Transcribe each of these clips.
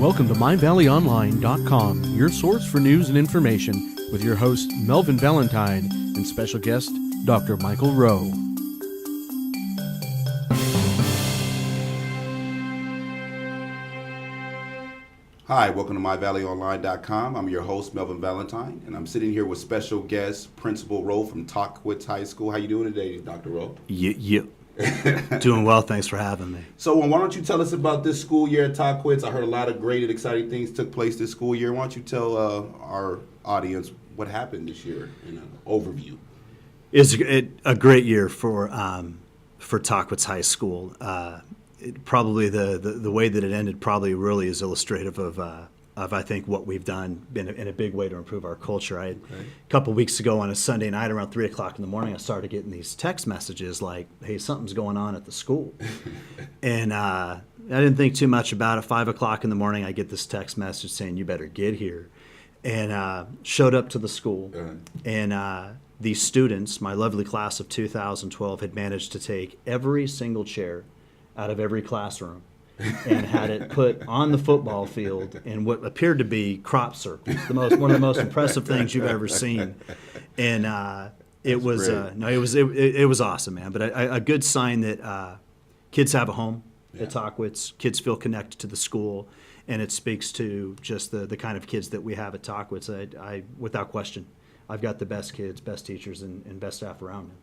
Welcome to MyValleyOnline.com, your source for news and information, with your host, Melvin Valentine, and special guest, Dr. Michael Rowe. Hi, welcome to MyValleyOnline.com. I'm your host, Melvin Valentine, and I'm sitting here with special guest, Principal Rowe from Tahquitz High School. How you doing today, Dr. Rowe? Yeah. Doing well. Thanks for having me. So why don't you tell us about this school year at Tahquitz? I heard a lot of great and exciting things took place this school year. Why don't you tell our audience what happened this year in an overview? It's a great year for Tahquitz High School. Probably the way that it ended probably really is illustrative of I think what we've done in a big way to improve our culture. A couple weeks ago on a Sunday night around 3 o'clock in the morning, I started getting these text messages like, hey, something's going on at the school. And I didn't think too much about it. 5 o'clock in the morning, I get this text message saying, you better get here. And showed up to the school. And these students, my lovely class of 2012, had managed to take every single chair out of every classroom and had it put on the football field in what appeared to be crop circles, one of the most impressive things you've ever seen. And it was awesome, man. But a good sign that kids have a home at Tahquitz. Kids feel connected to the school, and it speaks to just the kind of kids that we have at Tahquitz. I without question, I've got the best kids, best teachers, and best staff around me.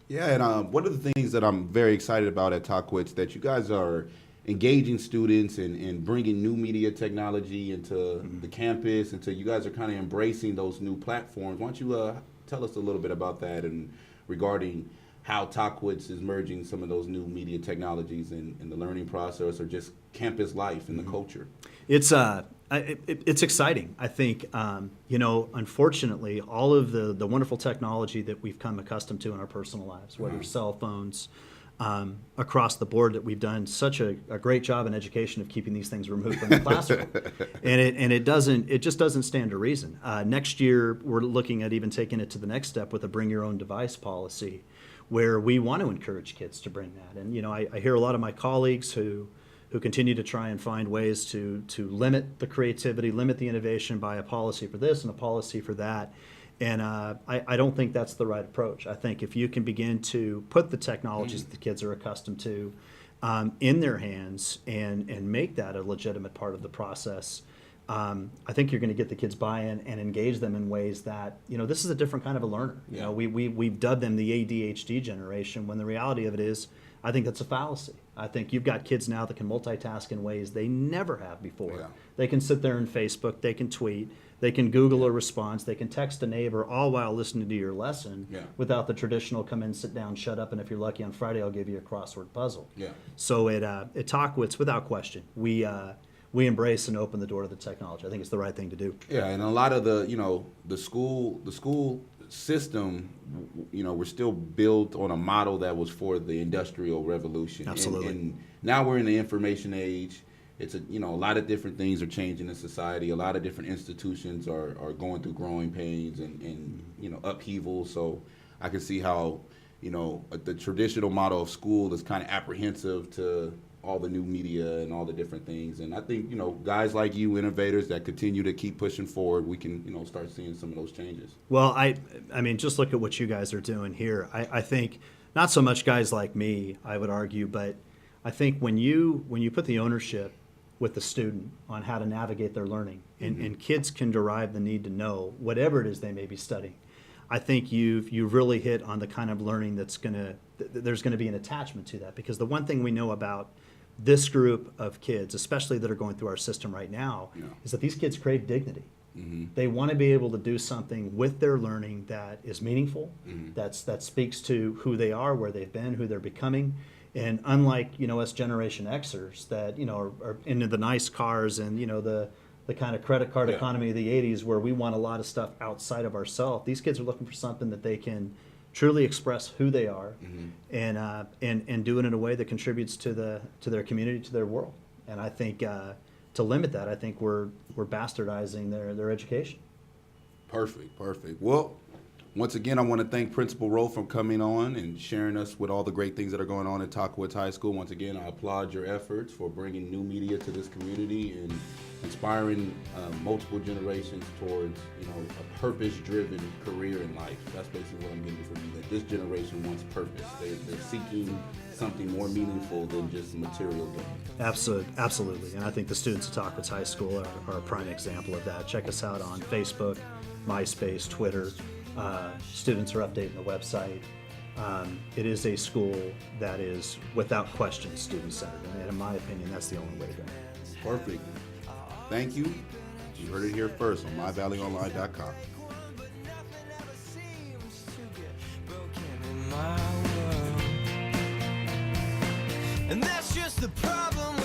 Yeah, and one of the things that I'm very excited about at Tahquitz that you guys are engaging students and bringing new media technology into the campus, and so you guys are kind of embracing those new platforms. Why don't you tell us a little bit about that and regarding how Tahquitz is merging some of those new media technologies in the learning process or just campus life and the culture? It's exciting. I think, unfortunately, all of the wonderful technology that we've come accustomed to in our personal lives, whether cell phones, across the board, that we've done such a great job in education of keeping these things removed from the classroom, and it just doesn't stand to reason. Next year, we're looking at even taking it to the next step with a bring your own device policy, where we want to encourage kids to bring that. And I hear a lot of my colleagues who continue to try and find ways to limit the creativity, limit the innovation by a policy for this and a policy for that. And I don't think that's the right approach. I think if you can begin to put the technologies that the kids are accustomed to in their hands and make that a legitimate part of the process, I think you're going to get the kids buy-in and engage them in ways that, this is a different kind of a learner. We've dubbed them the ADHD generation, when the reality of it is, I think that's a fallacy. I think you've got kids now that can multitask in ways they never have before. Yeah. They can sit there in Facebook, they can tweet, they can Google a response, they can text a neighbor, all while listening to your lesson without the traditional come in, sit down, shut up, and if you're lucky on Friday, I'll give you a crossword puzzle. Yeah. So at Tahquitz, without question, we embrace and open the door to the technology. I think it's the right thing to do. Yeah, and a lot of the school system, we're still built on a model that was for the Industrial Revolution. Absolutely. And now we're in the information age. It's a lot of different things are changing in society. A lot of different institutions are going through growing pains and upheaval. So I can see how the traditional model of school is kind of apprehensive to all the new media and all the different things. And I think, guys like you, innovators that continue to keep pushing forward, we can, start seeing some of those changes. Well, I mean, just look at what you guys are doing here. I think not so much guys like me, I would argue, but I think when you put the ownership with the student on how to navigate their learning, and kids can derive the need to know whatever it is they may be studying, I think you've really hit on the kind of learning there's going to be an attachment to that. Because the one thing we know about this group of kids, especially that are going through our system right now, is that these kids crave dignity. They want to be able to do something with their learning that is meaningful, that speaks to who they are, where they've been, who they're becoming. And unlike us Generation Xers that are into the nice cars and the kind of credit card economy of the 80s, where we want a lot of stuff outside of ourselves, these kids are looking for something that they can truly express who they are, and do it in a way that contributes to their community, to their world. And I think to limit that, I think we're bastardizing their education. Perfect. Well, Once again, I want to thank Principal Rowe for coming on and sharing us with all the great things that are going on at Tahquitz High School. Once again, I applaud your efforts for bringing new media to this community and inspiring multiple generations towards, a purpose-driven career in life. That's basically what I'm getting from you. That this generation wants purpose. They're seeking something more meaningful than just material gain. Absolutely. And I think the students at Tahquitz High School are a prime example of that. Check us out on Facebook, MySpace, Twitter. Students are updating the website. It is a school that is, without question, student-centered. And in my opinion, that's the only way to go. Perfect. Thank you. You heard it here first on myvalleyonline.com. And that's just the problem